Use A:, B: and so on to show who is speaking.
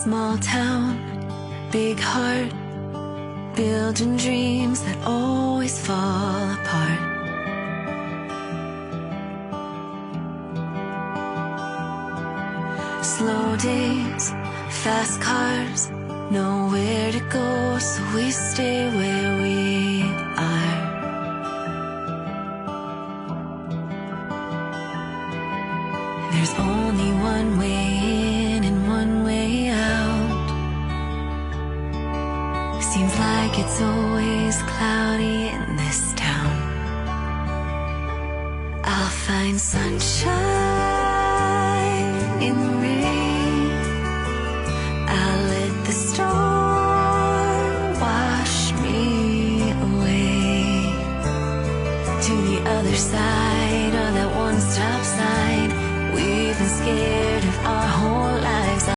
A: Small town, big heart, building dreams that always fall apart. Slow days, fast cars, nowhere to go, so we stay where we are. There's only one way in and one way out. Seems like it's always cloudy in this town. I'll find sunshine in the rain.